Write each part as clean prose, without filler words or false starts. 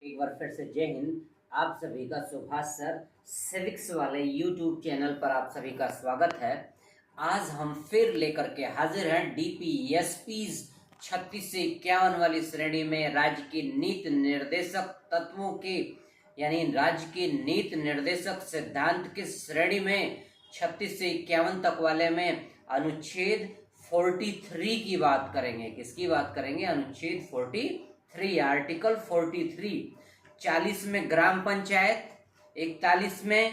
एक बार फिर से जय हिंद। आप सभी का सुभाष सर सिविक्स वाले यूट्यूब चैनल पर आप सभी का स्वागत है। आज हम फिर लेकर के हाजिर हैं डीपीएसपी 36 से 51 वाली श्रेणी में राज्य के नीति निर्देशक तत्वों के यानी राज्य के नीति निर्देशक सिद्धांत की श्रेणी में 36 से 51 तक वाले में अनुच्छेद 43 की बात करेंगे। किसकी बात करेंगे? अनुच्छेद 43, आर्टिकल 43। 40 में ग्राम पंचायत, 41 में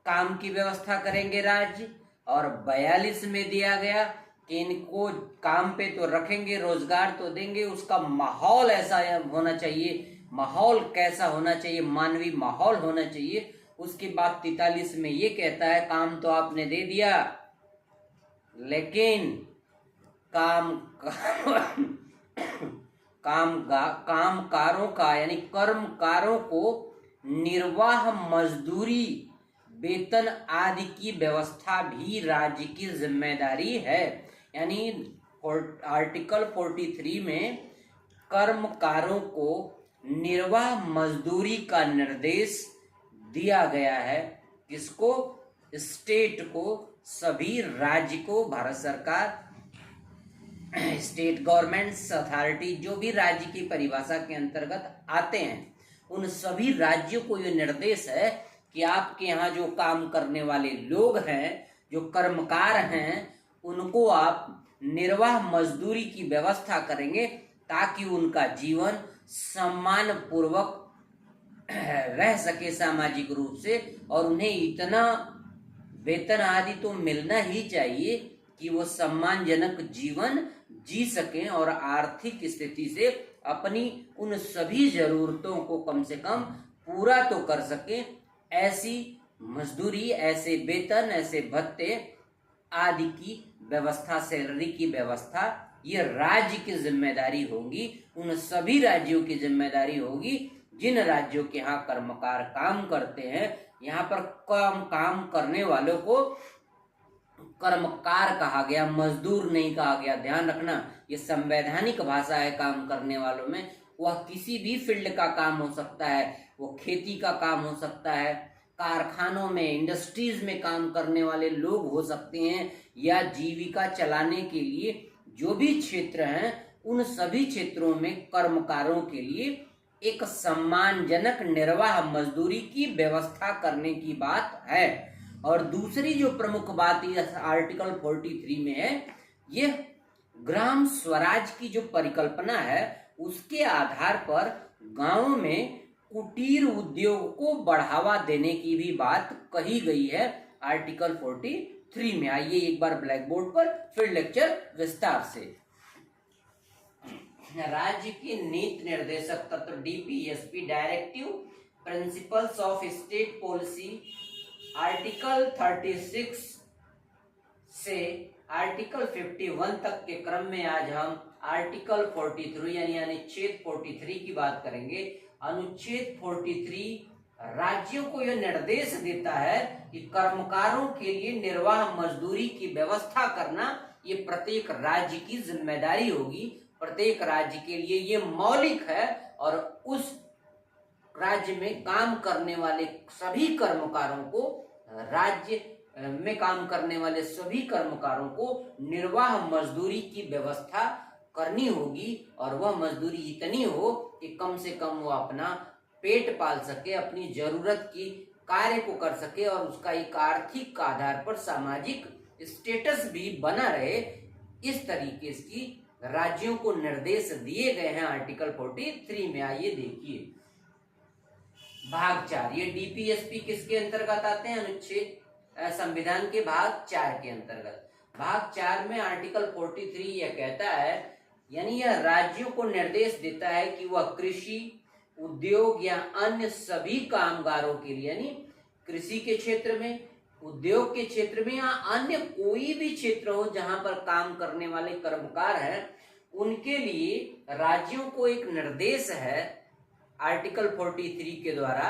काम की व्यवस्था करेंगे राज्य, और 42 में दिया गया कि इनको काम पे तो रखेंगे, रोजगार तो देंगे, उसका माहौल ऐसा होना चाहिए। माहौल कैसा होना चाहिए? मानवीय माहौल होना चाहिए। उसके बाद 43 में ये कहता है काम तो आपने दे दिया, लेकिन कामकारों का यानी कर्मकारों को निर्वाह मजदूरी, वेतन आदि की व्यवस्था भी राज्य की जिम्मेदारी है। यानी आर्टिकल 43 में कर्मकारों को निर्वाह मजदूरी का निर्देश दिया गया है। किसको? स्टेट को, सभी राज्य को, भारत सरकार, स्टेट गवर्नमेंट्स अथॉरिटी जो भी राज्य की परिभाषा के अंतर्गत आते हैं, उन सभी राज्यों को यह निर्देश है कि आपके यहाँ जो काम करने वाले लोग हैं, जो कर्मकार हैं, उनको आप निर्वाह मजदूरी की व्यवस्था करेंगे ताकि उनका जीवन सम्मान पूर्वक रह सके सामाजिक रूप से, और उन्हें इतना वेतन आदि तो मिलना ही चाहिए कि वो सम्मानजनक जीवन जी सकें और आर्थिक स्थिति से अपनी उन सभी जरूरतों को कम से कम पूरा तो कर सकें। ऐसी मजदूरी, ऐसे वेतन, ऐसे भत्ते आदि की व्यवस्था, सैलरी की व्यवस्था, ये राज्य की जिम्मेदारी होगी। उन सभी राज्यों की जिम्मेदारी होगी जिन राज्यों के यहाँ कर्मकार काम करते हैं। यहाँ पर काम करने वालों को कर्मकार कहा गया, मजदूर नहीं कहा गया। ध्यान रखना, ये संवैधानिक भाषा है। काम करने वालों में वह किसी भी फील्ड का काम हो सकता है, वो खेती का काम हो सकता है, कारखानों में, इंडस्ट्रीज में काम करने वाले लोग हो सकते हैं, या जीविका चलाने के लिए जो भी क्षेत्र हैं, उन सभी क्षेत्रों में कर्मकारों के लिए एक सम्मानजनक निर्वाह मजदूरी की व्यवस्था करने की बात है। और दूसरी जो प्रमुख बात इस आर्टिकल 43 में है, ये ग्राम स्वराज की जो परिकल्पना है, उसके आधार पर गांव में कुटीर उद्योग को बढ़ावा देने की भी बात कही गई है आर्टिकल 43 में। आइए एक बार ब्लैक बोर्ड पर फिर लेक्चर विस्तार से। राज्य की नीति निर्देशक तत्व DPSP, directive principles of state policy, article 36 से आर्टिकल 51 तक के क्रम में आज हम आर्टिकल 43 यानी अनुच्छेद 43 की बात करेंगे। अनुच्छेद 43 राज्यों को यह निर्देश देता है कि कर्मकारों के लिए निर्वाह मजदूरी की व्यवस्था करना ये प्रत्येक राज्य की जिम्मेदारी होगी। प्रत्येक राज्य के लिए ये मौलिक है, और उस राज्य में काम करने वाले सभी कर्मकारों को, राज्य में काम करने वाले सभी कर्मकारों को निर्वाह मजदूरी की व्यवस्था करनी होगी, और वह मजदूरी इतनी हो कि कम से कम वो अपना पेट पाल सके, अपनी जरूरत की कार्य को कर सके, और उसका एक आर्थिक आधार पर सामाजिक स्टेटस भी बना रहे। इस तरीके की राज्यों को निर्देश दिए गए हैं आर्टिकल 43 में। आइए देखिए भाग 4, ये डीपीएसपी किसके अंतर्गत आते हैं? अनुच्छेद संविधान के भाग 4 के अंतर्गत। भाग 4 में आर्टिकल 43 यह कहता है, यानी यह राज्यों को निर्देश देता है कि वह कृषि, उद्योग या अन्य सभी कामगारों के लिए, यानी कृषि के क्षेत्र में, उद्योग के क्षेत्र में, या अन्य कोई भी क्षेत्र हो जहां पर काम करने वाले कर्मकार हैं, उनके लिए राज्यों को एक निर्देश है आर्टिकल 43 के द्वारा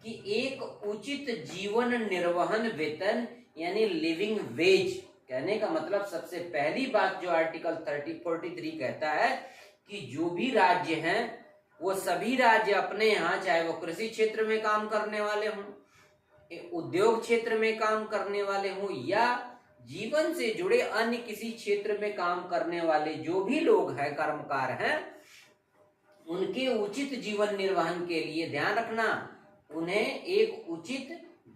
कि एक उचित जीवन निर्वहन वेतन यानी लिविंग वेज। कहने का मतलब सबसे पहली बात जो आर्टिकल 43 कहता है कि जो भी राज्य हैं वो सभी राज्य अपने यहाँ, चाहे वो कृषि क्षेत्र में काम करने वाले हों, उद्योग क्षेत्र में काम करने वाले हों, या जीवन से जुड़े अन्य किसी क्षेत्र में काम करने वाले जो भी लोग हैं, कर्मकार हैं, उनके उचित जीवन निर्वहन के लिए ध्यान रखना, उन्हें एक उचित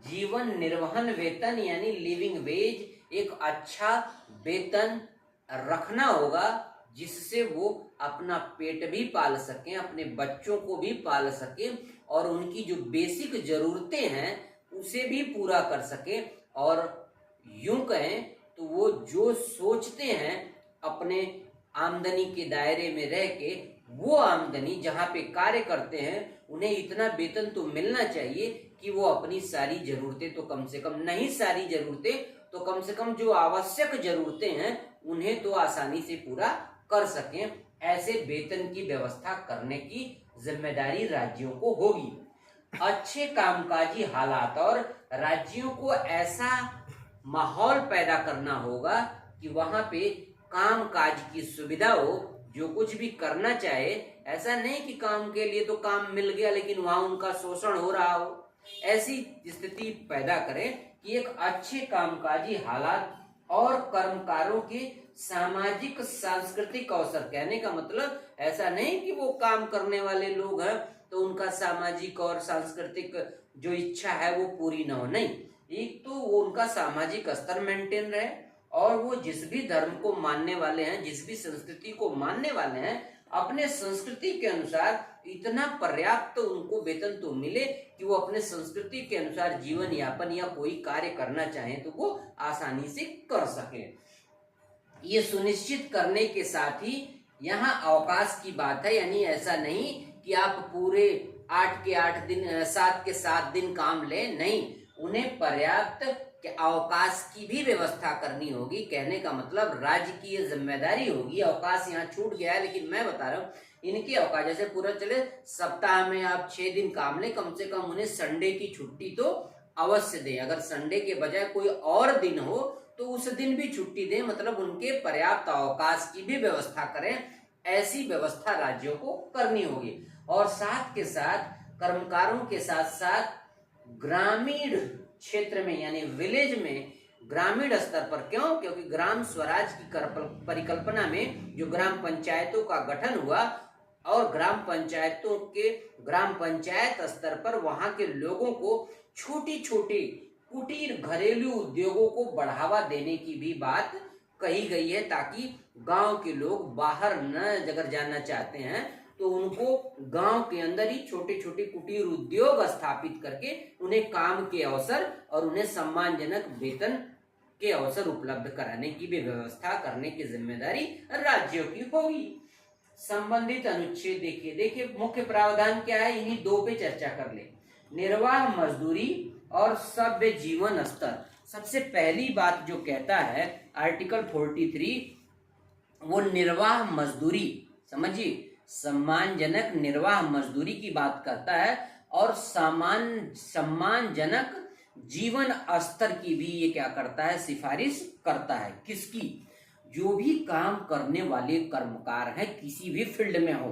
जीवन निर्वहन वेतन यानी लिविंग वेज, एक अच्छा वेतन रखना होगा, जिससे वो अपना पेट भी पाल सकें, अपने बच्चों को भी पाल सकें, और उनकी जो बेसिक जरूरतें हैं उसे भी पूरा कर सके। और यूं कहें तो वो जो सोचते हैं अपने आमदनी के दायरे में रह के, वो आमदनी जहां पे कार्य करते हैं उन्हें इतना वेतन तो मिलना चाहिए कि वो अपनी सारी जरूरतें तो कम से कम, नहीं सारी जरूरतें तो कम से कम जो आवश्यक जरूरतें हैं उन्हें तो आसानी से पूरा कर सकें। ऐसे वेतन की व्यवस्था करने की जिम्मेदारी राज्यों को होगी। अच्छे कामकाजी हालात और राज्यों को ऐसा माहौल पैदा करना होगा कि वहां पे कामकाज की सुविधा हो, जो कुछ भी करना चाहे, ऐसा नहीं कि काम के लिए तो काम मिल गया लेकिन वहां उनका शोषण हो रहा हो, ऐसी स्थिति पैदा करें कि एक अच्छे कामकाजी हालात और कर्मकारों के सामाजिक सांस्कृतिक अवसर, कहने का मतलब ऐसा नहीं कि वो काम करने वाले लोग हैं तो उनका सामाजिक और सांस्कृतिक जो इच्छा है वो पूरी ना हो, नहीं, एक तो वो उनका सामाजिक स्तर मेंटेन रहे और वो जिस भी धर्म को मानने वाले हैं, जिस भी संस्कृति को मानने वाले हैं, अपने संस्कृति के अनुसार इतना पर्याप्त उनको वेतन तो मिले कि वो अपने संस्कृति के अनुसार जीवन यापन या कोई कार्य करना चाहें तो वो आसानी से कर सके। ये सुनिश्चित करने के साथ ही यहाँ अवकाश की बात है, यानी ऐसा नहीं कि आप पूरे 8 के 8 दिन 7 के 7 दिन काम लें, नहीं, उन्हें पर्याप्त के अवकाश की भी व्यवस्था करनी होगी। कहने का मतलब राज्य की ये जिम्मेदारी होगी। अवकाश यहाँ छूट गया है लेकिन मैं बता रहा हूँ इनके अवकाश, जैसे पूरा चले सप्ताह में आप 6 दिन काम लें, कम से कम उन्हें संडे की छुट्टी तो अवश्य दें। अगर संडे के बजाय कोई और दिन हो तो उस दिन भी छुट्टी दें, मतलब उनके पर्याप्त अवकाश की भी व्यवस्था करें। ऐसी व्यवस्था राज्यों को करनी होगी। और साथ के साथ कर्मकारों के साथ साथ ग्रामीण क्षेत्र में यानी विलेज में, ग्रामीण स्तर पर, क्यों? क्योंकि ग्राम स्वराज की परिकल्पना में जो ग्राम पंचायतों का गठन हुआ और ग्राम पंचायत स्तर पर वहां के लोगों को छोटी छोटी कुटीर घरेलू उद्योगों को बढ़ावा देने की भी बात कही गई है, ताकि गांव के लोग बाहर न अगर जाना चाहते हैं तो उनको गांव के अंदर ही छोटे छोटे कुटीर उद्योग स्थापित करके उन्हें काम के अवसर और उन्हें सम्मानजनक वेतन के अवसर उपलब्ध कराने की भी व्यवस्था करने की जिम्मेदारी राज्यों की होगी। संबंधित अनुच्छेद देखिए मुख्य प्रावधान क्या है, इन्हीं दो पे चर्चा कर ले। निर्वाह मजदूरी और सभ्य जीवन स्तर। सबसे पहली बात जो कहता है आर्टिकल 43, वो निर्वाह मजदूरी, समझिए, सम्मानजनक निर्वाह मजदूरी की बात करता है और सम्मानजनक जीवन स्तर की भी ये क्या करता है, सिफारिश करता है। किसकी? जो भी काम करने वाले कर्मकार हैं किसी भी फील्ड में हो,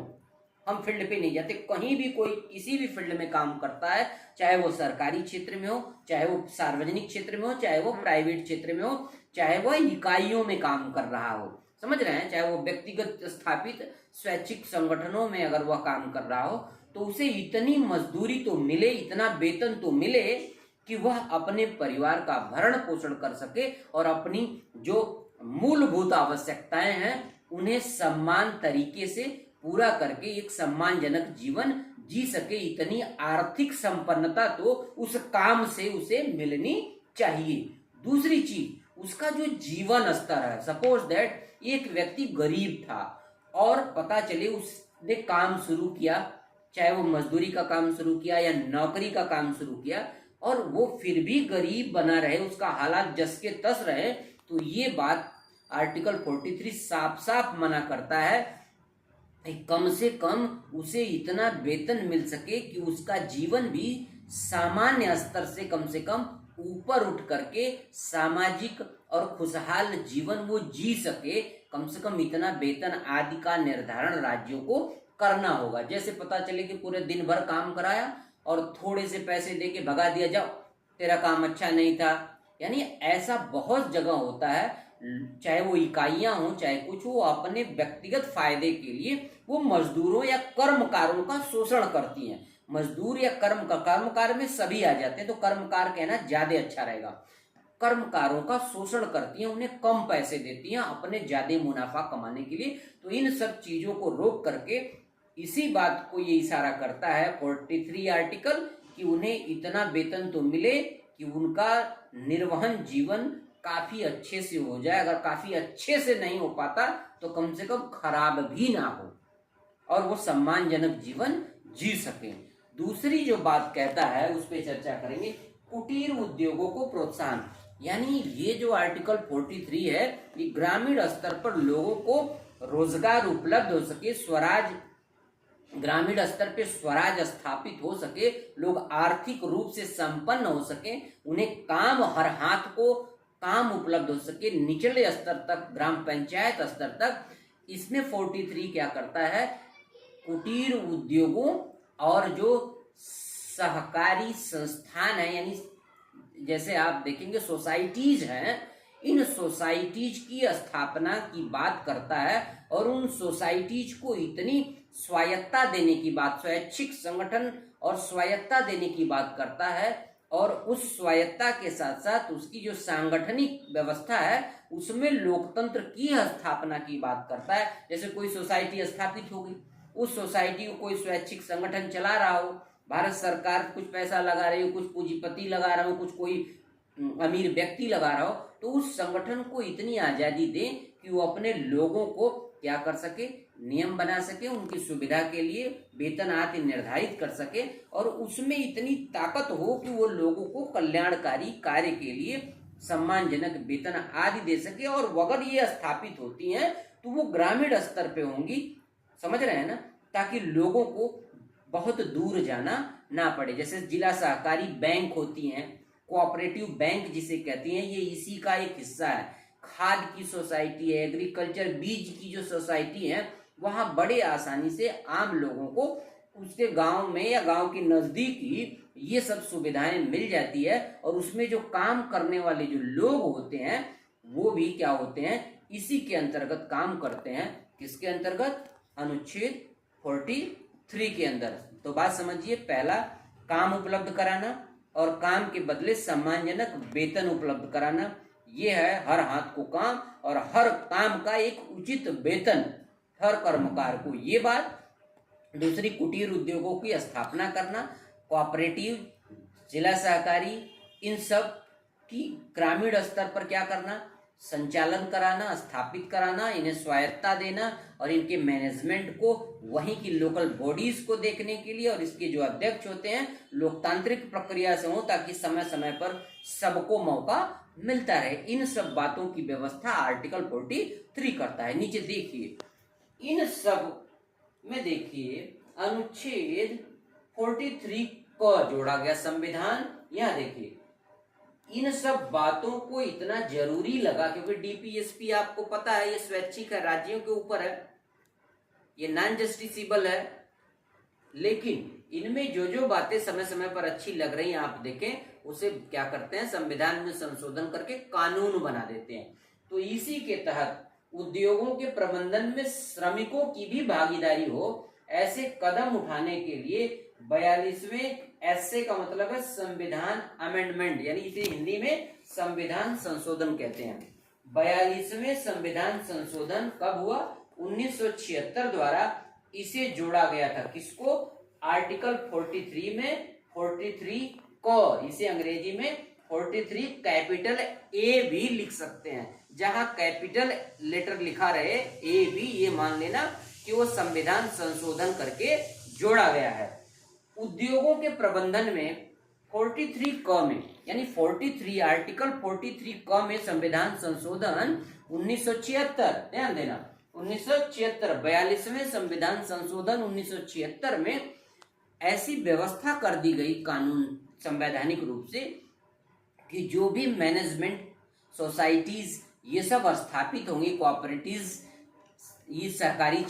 हम फील्ड पे नहीं जाते, कहीं भी कोई किसी भी फील्ड में काम करता है, चाहे वो सरकारी क्षेत्र में हो, चाहे वो सार्वजनिक क्षेत्र में हो, चाहे वो प्राइवेट क्षेत्र में हो, चाहे वो इकाइयों में काम कर रहा हो, समझ रहे हैं, चाहे वो व्यक्तिगत स्थापित स्वैच्छिक संगठनों में अगर वह काम कर रहा हो, तो उसे इतनी मजदूरी तो मिले, इतना वेतन तो मिले कि वह अपने परिवार का भरण पोषण कर सके और अपनी जो मूलभूत आवश्यकताएं हैं उन्हें सम्मान तरीके से पूरा करके एक सम्मानजनक जीवन जी सके। इतनी आर्थिक संपन्नता तो उस काम से उसे मिलनी चाहिए। दूसरी चीज, उसका जो जीवन स्तर है, सपोज दैट एक व्यक्ति गरीब था और पता चले उसने काम शुरू किया, चाहे वो मजदूरी का काम शुरू किया या नौकरी का काम शुरू किया, और वो फिर भी गरीब बना रहे, उसका हालात जस के तस रहे, तो ये बात आर्टिकल 43 साफ साफ मना करता है कि कम से कम उसे इतना वेतन मिल सके कि उसका जीवन भी सामान्य स्तर से कम ऊपर उठ करके सामाजिक और खुशहाल जीवन वो जी सके। कम से कम इतना वेतन आदि का निर्धारण राज्यों को करना होगा। जैसे पता चले कि पूरे दिन भर काम कराया और थोड़े से पैसे दे के भगा दिया, जाओ तेरा काम अच्छा नहीं था। यानी ऐसा बहुत जगह होता है, चाहे वो इकाइयां हो चाहे कुछ हो, अपने व्यक्तिगत फायदे के लिए वो मजदूरों या कर्मकारों का शोषण करती हैं। मजदूर या कर्मकार में सभी आ जाते हैं, तो कर्मकार कहना ज्यादा अच्छा रहेगा। कर्मकारों का शोषण करती हैं, उन्हें कम पैसे देती हैं अपने ज्यादा मुनाफा कमाने के लिए। तो इन सब चीजों को रोक करके इसी बात को ये इशारा करता है 43 आर्टिकल कि उन्हें इतना वेतन तो मिले कि उनका निर्वहन जीवन काफी अच्छे से हो जाए। अगर काफी अच्छे से नहीं हो पाता तो कम से कम खराब भी ना हो और वो सम्मानजनक जीवन जी सके। दूसरी जो बात कहता है उस पर चर्चा करेंगे, कुटीर उद्योगों को प्रोत्साहन। यानी ये जो आर्टिकल 43 है, ये ग्रामीण स्तर पर लोगों को रोजगार उपलब्ध हो सके, स्वराज ग्रामीण स्तर पे स्वराज स्थापित हो सके, लोग आर्थिक रूप से संपन्न हो सके, उन्हें काम हर हाथ को काम उपलब्ध हो सके निचले स्तर तक, ग्राम पंचायत स्तर तक। इसमें 43 क्या करता है, कुटीर उद्योगों और जो सहकारी संस्थान है, यानी जैसे आप देखेंगे सोसाइटीज हैं, इन सोसाइटीज की स्थापना की बात करता है और उन सोसाइटीज को इतनी स्वायत्ता देने की बात, स्वैच्छिक संगठन और स्वायत्ता देने की बात करता है। और उस स्वायत्ता के साथ साथ उसकी जो सांगठनिक व्यवस्था है उसमें लोकतंत्र की स्थापना की बात करता है। जैसे कोई सोसाइटी स्थापित हो गई, उस सोसाइटी को कोई स्वैच्छिक संगठन चला रहा हो, भारत सरकार कुछ पैसा लगा रही हो, कुछ पूंजीपति लगा रहा हो, कुछ कोई अमीर व्यक्ति लगा रहा हो, तो उस संगठन को इतनी आजादी दे कि वो अपने लोगों को क्या कर सके, नियम बना सके, उनकी सुविधा के लिए वेतन आदि निर्धारित कर सके और उसमें इतनी ताकत हो कि वो लोगों को कल्याणकारी कार्य के लिए सम्मानजनक वेतन आदि दे सके। और अगर ये स्थापित होती हैं तो वो ग्रामीण स्तर पे होंगी, समझ रहे हैं ना, ताकि लोगों को बहुत दूर जाना ना पड़े। जैसे जिला सहकारी बैंक होती हैं, कोऑपरेटिव बैंक जिसे कहती हैं, ये इसी का एक हिस्सा है। खाद की सोसाइटी है, एग्रीकल्चर बीज की जो सोसाइटी है, वहां बड़े आसानी से आम लोगों को उसके गांव में या गांव के नजदीक ही ये सब सुविधाएं मिल जाती है। और उसमें जो काम करने वाले जो लोग होते हैं वो भी क्या होते हैं, इसी के अंतर्गत काम करते हैं। किसके अंतर्गत, अनुच्छेद 43 के अंदर। तो बात समझिए, पहला काम उपलब्ध कराना और काम के बदले सम्मानजनक वेतन उपलब्ध कराना, ये है हर हाथ को काम और हर काम का एक उचित वेतन हर कर्मकार को, ये बात। दूसरी, कुटीर उद्योगों की स्थापना करना, कोऑपरेटिव, जिला सहकारी, इन सब की ग्रामीण स्तर पर क्या करना, संचालन कराना, स्थापित कराना, इन्हें स्वायत्ता देना और इनके मैनेजमेंट को वहीं की लोकल बॉडीज को देखने के लिए, और इसके जो अध्यक्ष होते हैं लोकतांत्रिक प्रक्रिया से हो ताकि समय समय पर सबको मौका मिलता रहे। इन सब बातों की व्यवस्था आर्टिकल 43 करता है। नीचे देखिए, इन सब में देखिए अनुच्छेद 43 को जोड़ा गया संविधान। यहां देखिए, इन सब बातों को इतना जरूरी लगा क्योंकि डीपीएसपी आपको पता है ये स्वैच्छिक है, राज्यों के ऊपर है, ये नॉन जस्टिसेबल है, लेकिन इनमें जो जो बातें समय समय पर अच्छी लग रही हैं आप देखें उसे क्या करते हैं, संविधान में संशोधन करके कानून बना देते हैं। तो इसी के तहत उद्योगों के प्रबंधन में श्रमिकों की भी भागीदारी हो, ऐसे कदम उठाने के लिए 42वें ऐसे का मतलब है संविधान अमेंडमेंट, यानी इसे हिंदी में संविधान संशोधन कहते हैं। 42वें संविधान संशोधन कब हुआ, 1976 द्वारा इसे जोड़ा गया था। किसको, आर्टिकल 43 में 43 को, इसे अंग्रेजी में 43 कैपिटल ए भी लिख सकते हैं। जहां कैपिटल लेटर लिखा रहे ए भी, ये मान लेना कि वो संविधान संशोधन करके जोड़ा गया है। उद्योगों के प्रबंधन में 43 क में, यानी 43 आर्टिकल 43 क में संविधान संशोधन 1976, ध्यान देना 1976, 42वें संविधान संशोधन 1976 में ऐसी व्यवस्था कर दी गई कानून संवैधानिक रूप से कि जो भी मैनेजमेंट सोसाइटीज ये सब स्थापित होंगी, कोऑपरेटिव्स, ये सहकारी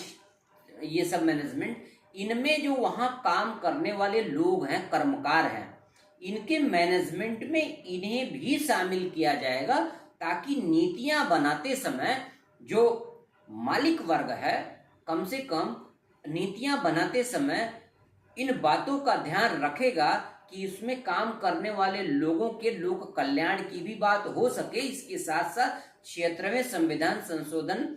ये सब मैनेजमेंट, इनमें जो वहां काम करने वाले लोग हैं, कर्मकार हैं, इनके मैनेजमेंट में इन्हें भी शामिल किया जाएगा, ताकि नीतियां बनाते समय जो मालिक वर्ग है, कम से कम नीतियां बनाते समय इन बातों का ध्यान रखेगा कि इसमें काम करने वाले लोगों के लोक कल्याण की भी बात हो सके। इसके साथ साथ 76वें संविधान संशोधन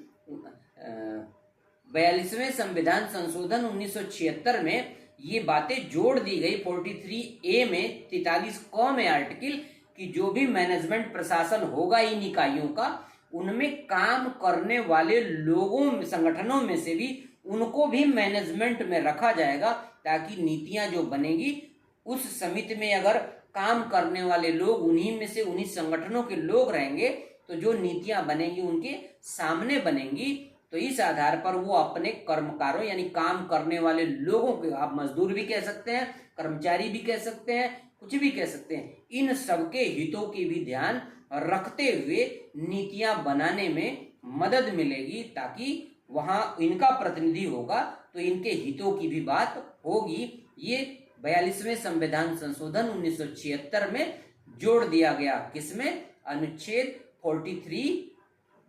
42वें संविधान संशोधन 1976 में ये बातें जोड़ दी गई 43A में 43 क में आर्टिकल कि जो भी मैनेजमेंट प्रशासन होगा इन इकाइयों का, उनमें काम करने वाले लोगों संगठनों में से भी उनको भी मैनेजमेंट में रखा जाएगा, ताकि नीतियां जो बनेगी उस समिति में अगर काम करने वाले लोग उन्हीं में से उन्हीं संगठनों के लोग रहेंगे, तो जो नीतियां बनेंगी उनके सामने बनेंगी। तो इस आधार पर वो अपने कर्मकारों यानी काम करने वाले लोगों के, आप मजदूर भी कह सकते हैं, कर्मचारी भी कह सकते हैं, कुछ भी कह सकते हैं, इन सबके हितों की भी ध्यान रखते हुए नीतियां बनाने में मदद मिलेगी, ताकि वहां इनका प्रतिनिधि होगा तो इनके हितों की भी बात होगी। ये 42वें संविधान संशोधन 1976 में जोड़ दिया गया, किसमें? अनुच्छेद 43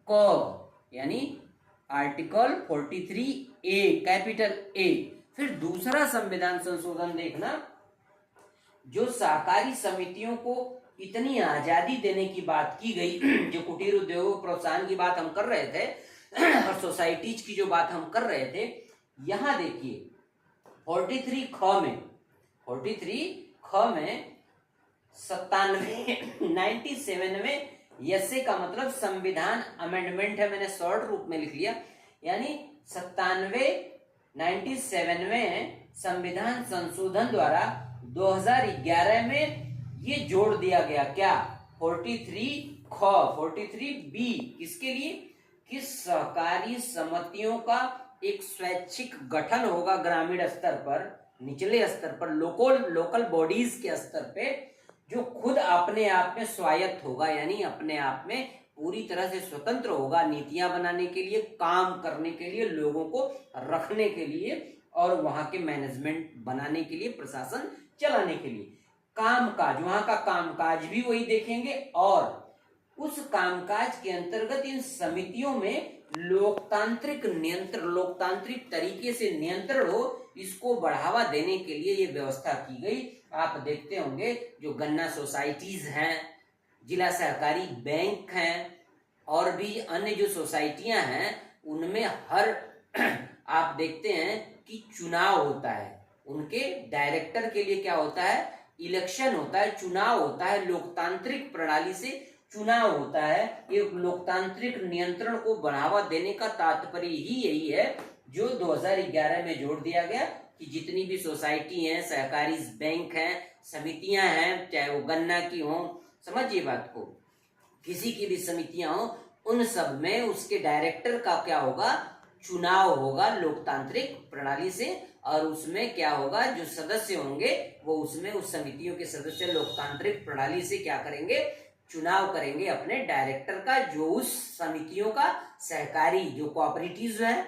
क यानी आर्टिकल 43A कैपिटल A। फिर दूसरा संविधान संशोधन देखना, जो सहकारी समितियों को इतनी आजादी देने की बात की गई, जो कुटीर उद्योग प्रोत्साहन की बात हम कर रहे थे और सोसाइटीज की जो बात हम कर रहे थे, यहां देखिए 43 ख में 97 में यसे का मतलब संविधान अमेंडमेंट है, मैंने शॉर्ट रूप में लिख लिया, यानी 97वें संविधान संशोधन द्वारा 2011 में ये जोड़ दिया गया, क्या? 43B, किसके लिए? कि सहकारी समितियों का एक स्वैच्छिक गठन होगा ग्रामीण स्तर पर, निचले स्तर पर, लोकल बॉडीज के स्तर पे, जो खुद अपने आप में स्वायत्त होगा, यानी अपने आप में पूरी तरह से स्वतंत्र होगा, नीतियां बनाने के लिए, काम करने के लिए, लोगों को रखने के लिए और वहां के मैनेजमेंट बनाने के लिए, प्रशासन चलाने के लिए। कामकाज, वहां का कामकाज भी वही देखेंगे और उस कामकाज के अंतर्गत इन समितियों में लोकतांत्रिक तरीके से नियंत्रण हो, इसको बढ़ावा देने के लिए ये व्यवस्था की गई। आप देखते होंगे जो गन्ना सोसाइटीज हैं, जिला सहकारी बैंक हैं और भी अन्य जो सोसाइटियां हैं, उनमें हर आप देखते हैं कि चुनाव होता है, उनके डायरेक्टर के लिए क्या होता है? इलेक्शन होता है, चुनाव होता है, लोकतांत्रिक प्रणाली से चुनाव होता है। ये लोकतांत्रिक नियंत्रण को बढ़ावा देने का तात्पर्य ही यही है, जो 2011 में जोड़ दिया गया कि जितनी भी सोसाइटी हैं, सहकारी बैंक हैं, समितियां हैं, चाहे वो गन्ना की हो, समझिए बात को, किसी की भी समितियां हो, उन सब में उसके डायरेक्टर का क्या होगा? चुनाव होगा लोकतांत्रिक प्रणाली से, और उसमें क्या होगा? जो सदस्य होंगे वो उसमें उस समितियों के सदस्य लोकतांत्रिक प्रणाली से क्या करेंगे? चुनाव करेंगे अपने डायरेक्टर का, जो उस समितियों का सहकारी जो कोऑपरेटिव्स है,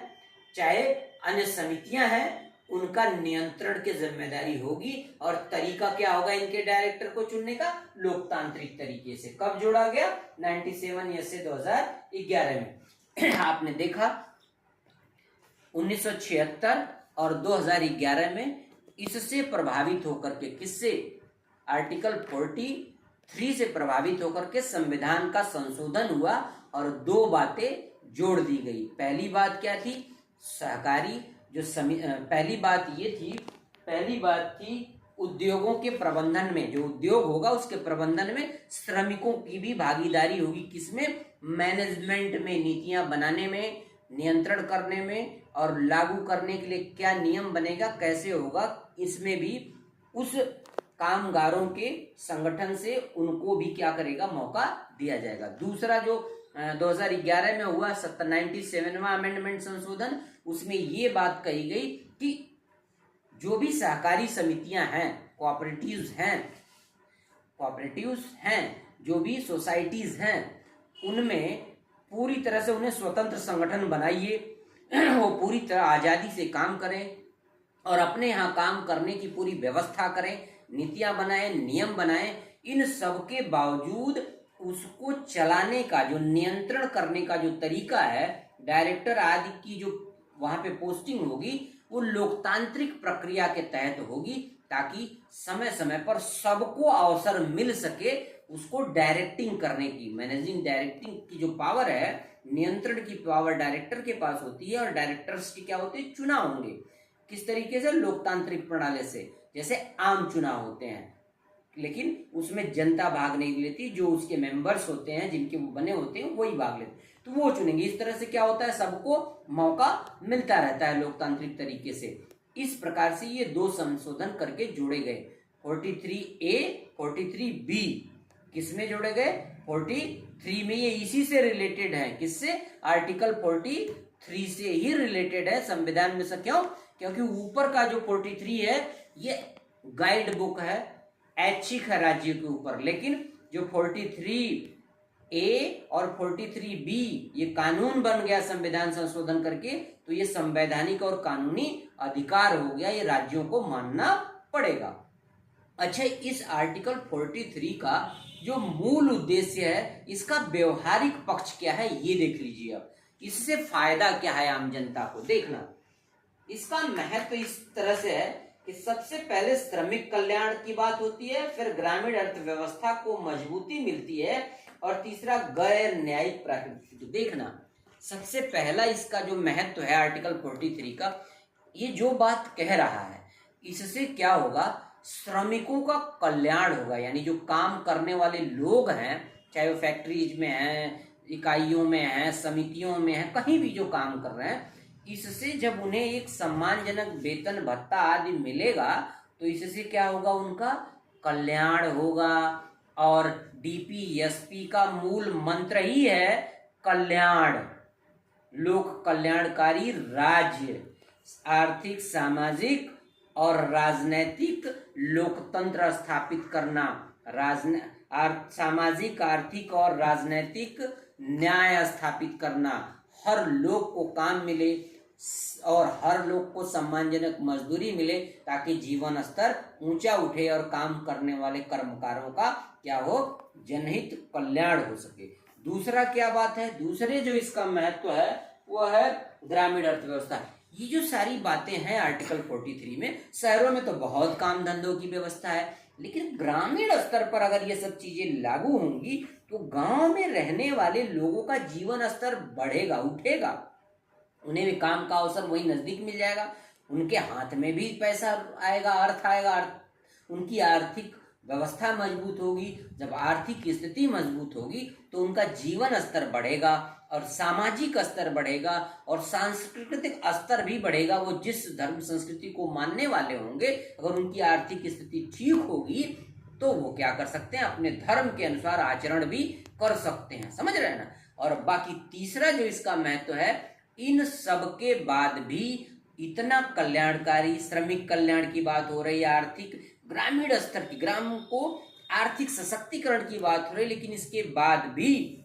चाहे अन्य समितियां हैं, उनका नियंत्रण की जिम्मेदारी होगी। और तरीका क्या होगा इनके डायरेक्टर को चुनने का? लोकतांत्रिक तरीके से। कब जोड़ा गया? 97 से 2011 में। आपने देखा 1976 और 2011 में इससे प्रभावित होकर के, किससे? आर्टिकल 43 से प्रभावित होकर के संविधान का संशोधन हुआ और दो बातें जोड़ दी गई। पहली बात क्या थी? सहकारी जो पहली बात थी उद्योगों के प्रबंधन में, जो उद्योग होगा उसके प्रबंधन में श्रमिकों की भी भागीदारी होगी। किसमें? मैनेजमेंट में, नीतियां बनाने में, नियंत्रण करने में और लागू करने के लिए क्या नियम बनेगा, कैसे होगा, इसमें भी उस कामगारों के संगठन से उनको भी क्या करेगा? मौका दिया जाएगा। दूसरा जो 2011 में हुआ 97वां अमेंडमेंट संशोधन, उसमें ये बात कही गई कि जो भी सहकारी समितियां हैं, कोऑपरेटिव्स हैं, जो भी सोसाइटीज हैं, उनमें पूरी तरह से उन्हें स्वतंत्र संगठन बनाइए वो पूरी तरह आज़ादी से काम करें और अपने यहाँ काम करने की पूरी व्यवस्था करें, नीतियां बनाएं, नियम बनाएं। इन सब के बावजूद उसको चलाने का, जो नियंत्रण करने का जो तरीका है, डायरेक्टर आदि की जो वहां पे पोस्टिंग होगी, वो लोकतांत्रिक प्रक्रिया के तहत होगी, ताकि समय समय पर सबको अवसर मिल सके उसको डायरेक्टिंग करने की। मैनेजिंग डायरेक्टिंग की जो पावर है, नियंत्रण की पावर डायरेक्टर के पास होती है, और डायरेक्टर्स की क्या होती है, चुनाव होंगे। किस तरीके से? लोकतांत्रिक प्रणाली से। जैसे आम चुनाव होते हैं, लेकिन उसमें जनता भाग नहीं लेती, जो उसके मेंबर्स होते हैं, जिनके वो बने होते हैं, वही भाग लेते, तो वो चुनेंगे। इस तरह से क्या होता है, सबको मौका मिलता रहता है लोकतांत्रिक तरीके से। इस प्रकार से ये दो संशोधन करके जोड़े गए, 43A 43B। किसमें जोड़े गए? 43 में। ये इसी से रिलेटेड है। किससे? आर्टिकल 43 से ही रिलेटेड है संविधान में से। क्यों? क्योंकि ऊपर का जो 43 है ये गाइड बुक है, ऐच्छिक है राज्य के ऊपर, लेकिन जो 43A और 43B ये कानून बन गया संविधान संशोधन करके, तो ये संवैधानिक और कानूनी अधिकार हो गया, ये राज्यों को मानना पड़ेगा। अच्छा, इस आर्टिकल 43 का जो मूल उद्देश्य है, इसका व्यवहारिक पक्ष क्या है, ये देख लीजिए। अब इससे फायदा क्या है आम जनता को, देखना। इसका महत्व इस तरह से है कि सबसे पहले श्रमिक कल्याण की बात होती है, फिर ग्रामीण अर्थव्यवस्था को मजबूती मिलती है, और तीसरा गैर न्यायिक प्राकृतिक। तो देखना, सबसे पहला इसका जो महत्व है आर्टिकल 43 का, ये जो बात कह रहा है, इससे क्या होगा, श्रमिकों का कल्याण होगा। यानी जो काम करने वाले लोग हैं, चाहे वो फैक्ट्रीज में हैं, इकाइयों में हैं, समितियों में हैं, कहीं भी जो काम कर रहे हैं, इससे जब उन्हें एक सम्मानजनक वेतन भत्ता आदि मिलेगा, तो इससे क्या होगा, उनका कल्याण होगा। और डीपीएसपी का मूल मंत्र ही है कल्याण, लोक कल्याणकारी राज्य, आर्थिक, सामाजिक और राजनैतिक लोकतंत्र स्थापित करना, सामाजिक, आर्थिक और राजनैतिक न्याय स्थापित करना, हर लोग को काम मिले और हर लोग को सम्मानजनक मजदूरी मिले, ताकि जीवन स्तर ऊंचा उठे और काम करने वाले कर्मकारों का क्या हो, जनहित कल्याण हो सके। दूसरा क्या बात है, दूसरे जो इसका महत्व है वो है ग्रामीण अर्थव्यवस्था। ये जो सारी बातें हैं आर्टिकल 43 में, शहरों में तो बहुत काम धंधों की व्यवस्था है, लेकिन ग्रामीण स्तर पर अगर ये सब चीजें लागू होंगी, तो गांव में रहने वाले लोगों का जीवन स्तर बढ़ेगा, उठेगा, उन्हें भी काम का अवसर वही नजदीक मिल जाएगा, उनके हाथ में भी पैसा आएगा, अर्थ आएगा, उनकी आर्थिक व्यवस्था मजबूत होगी। जब आर्थिक स्थिति मजबूत होगी तो उनका जीवन स्तर बढ़ेगा और सामाजिक स्तर बढ़ेगा और सांस्कृतिक स्तर भी बढ़ेगा। वो जिस धर्म संस्कृति को मानने वाले होंगे, अगर उनकी आर्थिक स्थिति ठीक होगी तो वो क्या कर सकते हैं, अपने धर्म के अनुसार आचरण भी कर सकते हैं। समझ रहे हैं ना। और बाकी तीसरा जो इसका महत्व है, इन सब के बाद भी इतना कल्याणकारी, श्रमिक कल्याण की बात हो रही है, आर्थिक ग्रामीण स्तर की, ग्राम को आर्थिक सशक्तिकरण की बात हो रही है, लेकिन इसके बाद भी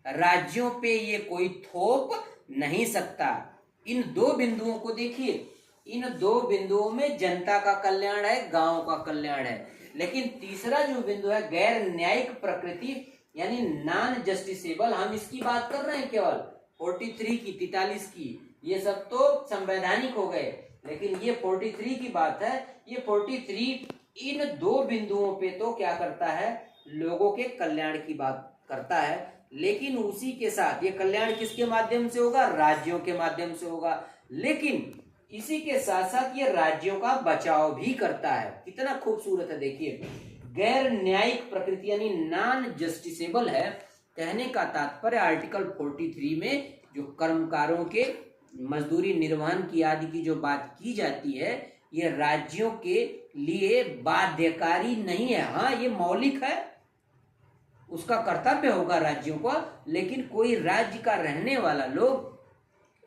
राज्यों पे ये कोई थोप नहीं सकता। इन दो बिंदुओं को देखिए, इन दो बिंदुओं में जनता का कल्याण है, गांव का कल्याण है, लेकिन तीसरा जो बिंदु है गैर न्यायिक प्रकृति, यानी नॉन जस्टिसेबल, हम इसकी बात कर रहे हैं केवल 43 की, 43 की, ये सब तो संवैधानिक हो गए, लेकिन ये 43 की बात है। ये 43 इन दो बिंदुओं पे तो क्या करता है, लोगों के कल्याण की बात करता है, लेकिन उसी के साथ ये कल्याण किसके माध्यम से होगा, राज्यों के माध्यम से होगा, लेकिन इसी के साथ साथ ये राज्यों का बचाव भी करता है। कितना खूबसूरत है, देखिए, गैर न्यायिक प्रकृति यानी नॉन जस्टिसेबल है। कहने का तात्पर्य आर्टिकल 43 में जो कर्मकारों के मजदूरी निर्वहन की आदि की जो बात की जाती है, ये राज्यों के लिए बाध्यकारी नहीं है। हाँ, ये मौलिक है, उसका कर्तव्य होगा राज्यों का, लेकिन कोई राज्य का रहने वाला लोग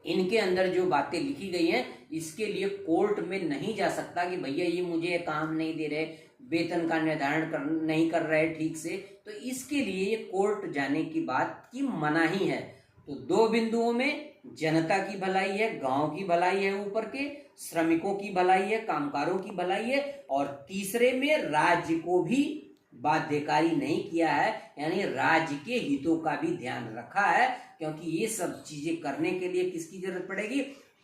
इनके अंदर जो बातें लिखी गई हैं, इसके लिए कोर्ट में नहीं जा सकता कि भैया ये मुझे काम नहीं दे रहे, वेतन का निर्धारण नहीं कर रहे ठीक से, तो इसके लिए ये कोर्ट जाने की बात की मनाही है। तो दो बिंदुओं में जनता की भलाई है, गांव की भलाई है, ऊपर के श्रमिकों की भलाई है, कामगारों की भलाई है, और तीसरे में राज्य को भी बाध्यकारी नहीं किया है, यानी राज्य के हितों का भी ध्यान रखा है। क्योंकि ये सब चीजें करने के लिए किसकी जरूरत पड़ेगी?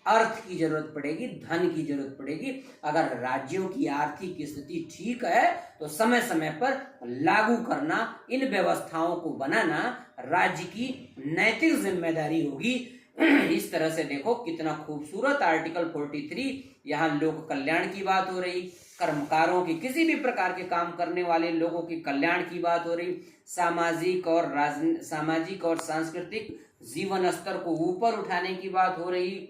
अर्थ की जरूरत पड़ेगी, धन की जरूरत पड़ेगी। अगर राज्यों की आर्थिक स्थिति ठीक है तो समय समय पर लागू करना, इन व्यवस्थाओं को बनाना राज्य की नैतिक जिम्मेदारी होगी। इस तरह से देखो कितना खूबसूरत आर्टिकल 43, यहाँ लोक कल्याण की बात हो रही, कर्मकारों की, किसी भी प्रकार के काम करने वाले लोगों के कल्याण की बात हो रही, सामाजिक और सांस्कृतिक जीवन स्तर को ऊपर उठाने की बात हो रही,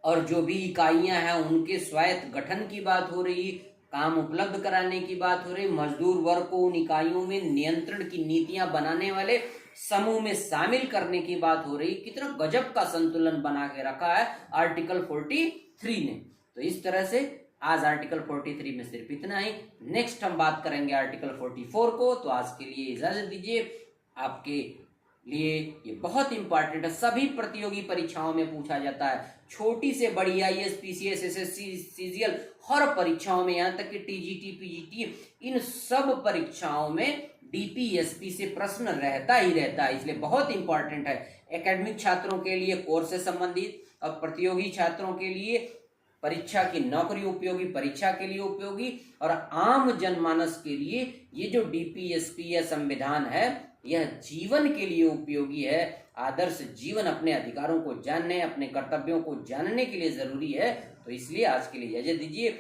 और जो भी इकाइयां हैं उनके स्वायत्त गठन की बात हो रही, काम उपलब्ध कराने की बात हो रही, मजदूर वर्ग को उन इकाइयों में नियंत्रण की नीतियां बनाने वाले समूह में शामिल करने की बात हो रही। कितना गजब का संतुलन बना के रखा है आर्टिकल 43 ने। तो इस तरह से आज आर्टिकल 43 में सिर्फ इतना ही। नेक्स्ट हम बात करेंगे आर्टिकल 44 को। तो आज के लिए इजाजत दीजिए। आपके लिए ये बहुत इंपॉर्टेंट है, सभी प्रतियोगी परीक्षाओं में पूछा जाता है, छोटी से बड़ी आईएएस, पीसीएस, एसएससी, सीजीएल, हर परीक्षाओं में, यहाँ तक कि टीजीटी, पीजीटी, इन सब परीक्षाओं में डीपीएसपी से प्रश्न रहता ही रहता है, इसलिए बहुत इंपॉर्टेंट है। एकेडमिक छात्रों के लिए कोर्स से संबंधित, और प्रतियोगी छात्रों के लिए परीक्षा की नौकरी उपयोगी, परीक्षा के लिए उपयोगी, और आम जनमानस के लिए ये जो डीपीएसपी या संविधान है यह जीवन के लिए उपयोगी है। आदर्श जीवन अपने अधिकारों को जानने, अपने कर्तव्यों को जानने के लिए जरूरी है। तो इसलिए आज के लिए इजाजत दीजिए।